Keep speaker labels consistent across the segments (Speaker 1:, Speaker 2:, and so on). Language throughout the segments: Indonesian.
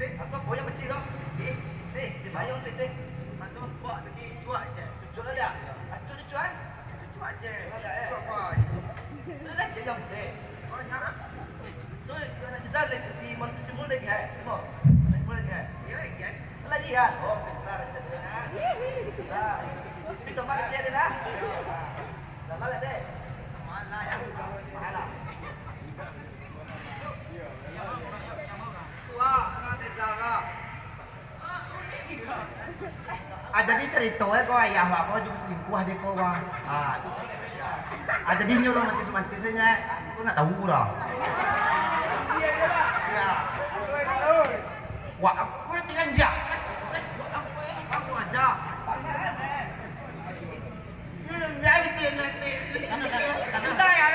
Speaker 1: dek, aku boyang kecil dok. Dek, dibayang dek. Mantu buat tadi cuak je. Cucuk aja. Acu cucuan. Cucuk aja. Ada Cucuk koi. Dah je jam dek. Oh, nak. Tu nak sejak lagi si mantu semua lagi hai. Semua. Semua lagi hai. Ya, ya. Lagi ya. Oh, bentar kita dah. Dah. Kita mari dia dah. Dah malah dek. Malah ya. Malah. Jadi ceritanya kok ayah aku juga selingkuh aja kok bang. Itu ceritanya. Jadi nyuruh mantis-mantisnya, aku nak tahu dah. Iya. Wah, aku tinggal aja. Aku aja. Jadi nanti. Kita ya.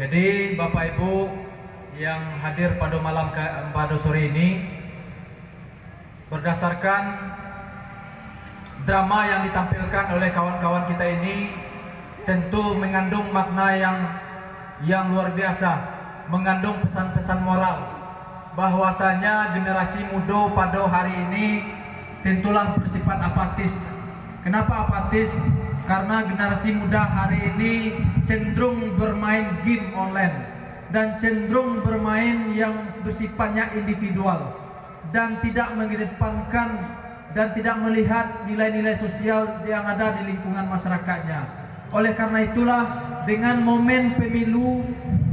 Speaker 2: Jadi Bapak Ibu yang hadir pada pada sore ini, berdasarkan drama yang ditampilkan oleh kawan-kawan kita ini tentu mengandung makna yang luar biasa, mengandung pesan-pesan moral bahwasanya generasi muda pada hari ini tentulah bersifat apatis. Kenapa apatis? Karena generasi muda hari ini cenderung bermain game online dan cenderung bermain yang bersifatnya individual dan tidak mengedepankan dan tidak melihat nilai-nilai sosial yang ada di lingkungan masyarakatnya. Oleh karena itulah dengan momen pemilu,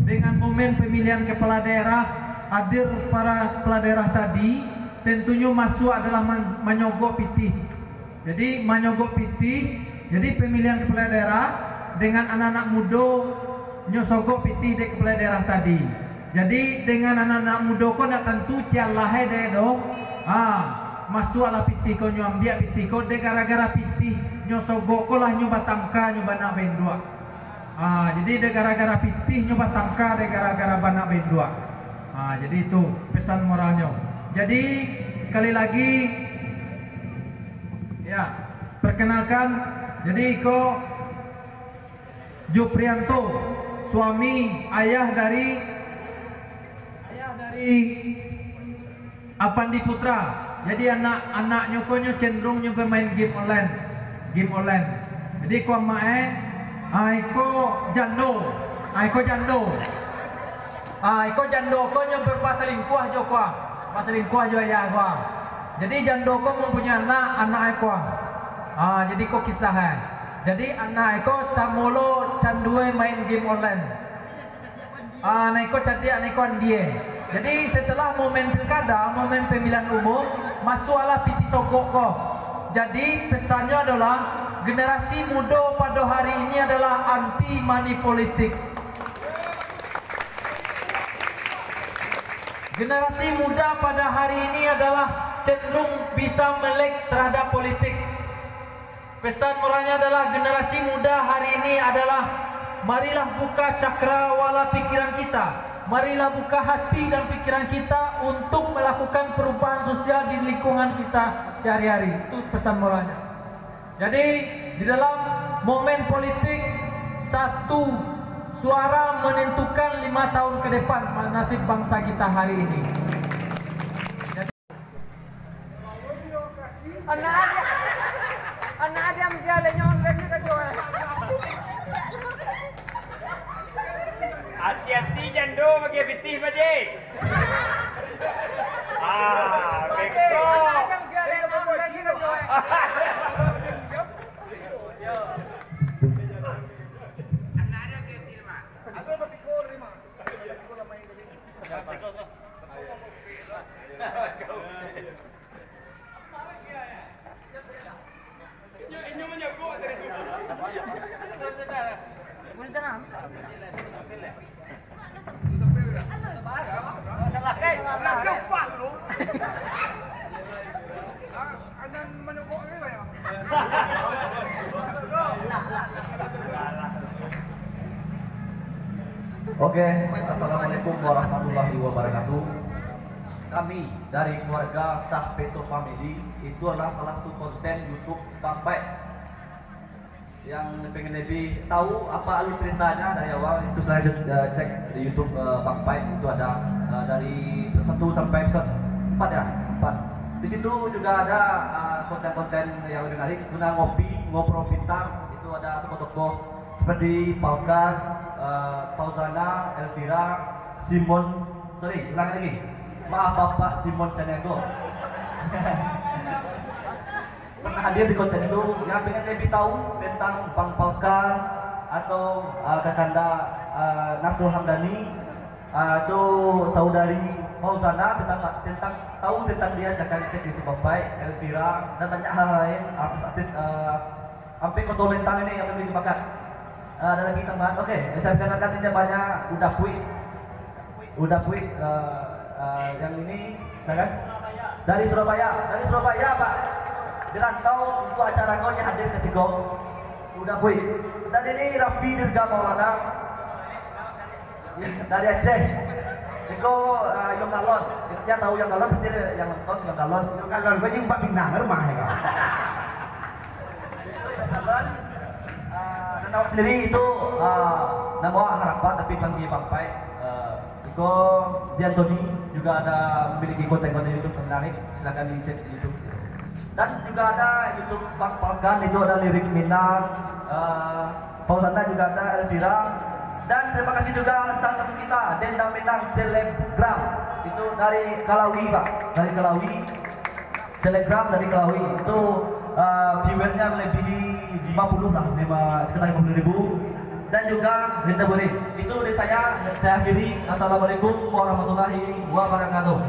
Speaker 2: dengan momen pemilihan kepala daerah, hadir para kepala daerah tadi tentunya masuk adalah menyogok pitih. Jadi menyogok pitih. Jadi pemilihan kepala daerah dengan anak-anak muda nyosogok pitih dek kepala daerah tadi. Jadi dengan anak-anak muda kau nak tentu cialah dek do. Masuklah pitih kau nyambiak pitih kau dek gara-gara pitih nyosogok kau lah nyoba tangka nyoba nak bendua. Jadi dek gara-gara pitih nyoba tangka dek gara-gara banak bendua. Jadi itu pesan moralnya. Jadi sekali lagi ya perkenalkan. Jadi Iko Joprianto, suami ayah dari Apandi Putra. Jadi anak-anaknya konyo cenderung nyoba main game online. Jadi ko mae Iko jando. Iko jando konyo berpaselingkuh jo ko. Paselingkuh jo ayah ko. Jadi jando ko mempunyai anak Iko. Jadi kok kisah jadi anak Eko samolo candue main game online. Eko cadia Eko andie. Jadi setelah momen pilkada, momen pemilihan umum, masuklah piti sogok kok. Jadi pesannya adalah generasi muda pada hari ini adalah anti money politik. Generasi muda pada hari ini adalah cenderung bisa melek terhadap politik. Pesan moralnya adalah generasi muda hari ini adalah marilah buka cakrawala pikiran kita, marilah buka hati dan pikiran kita untuk melakukan perubahan sosial di lingkungan kita sehari-hari. Itu pesan moralnya. Jadi di dalam momen politik, satu suara menentukan 5 tahun ke depan nasib bangsa kita hari ini.
Speaker 3: Anak dia menjalan online juga jual.
Speaker 4: Hati-hati jando bagi pitih baje. Beko.
Speaker 1: Oke, assalamualaikum warahmatullahi wabarakatuh. Kami dari keluarga Sah Pesto Family itu adalah salah satu konten YouTube Bangpai. Yang pengen lebih tahu apa alur ceritanya dari awal itu saya cek di YouTube Bangpai, itu ada dari 1 sampai episode 4 ya, 4. Di situ juga ada konten-konten yang lebih menarik, guna ngopi, ngobrol pintar, itu ada tokoh-tokoh seperti Paukan, Pauzana, Elvira, Simon, ulang lagi. Maaf Bapak Simon Canego. Pernah hadir di konten itu. Yang pengen lebih tahu tentang Bang Paukan atau Kakanda Nasrul Hamdani atau saudari Pauzana, tentang tahu tentang dia silahkan cek di YouTube Bangpai, Elvira, dan banyak hal lain, artis-artis sampai komentar ini yang lebih bakat. Ada lagi tambahan. Oke, saya kenalkan ini banyak udah puit yang ini kan dari Surabaya Pak, dirantau untuk acara kau yang hadir ketika udah puit. Dan ini Raffi Dirga Maulana dari Aceh. Iko Yang Galon, dia tahu Yang Galon pasti yang nonton Yang Galon kau yang Pak Pinang rumah ya kau. Dan awak sendiri itu nama harapan tapi panggil Bangpai. Iko Diantoni juga ada memiliki konten-konten YouTube menarik, silahkan dicek di YouTube. Dan juga ada YouTube Bang Paukan, itu ada Lirik Minang, Pausana juga ada Elvira. Dan terima kasih juga tentang teman kita Dendam Minang Selebgram, itu dari Kalawi Pak, dari Kalawi. Selebgram dari Kalawi itu viewernya melebihi 50 lah, sekitar 50.000. Dan juga Linda Buri. Itu dari saya akhiri. Assalamualaikum warahmatullahi wabarakatuh.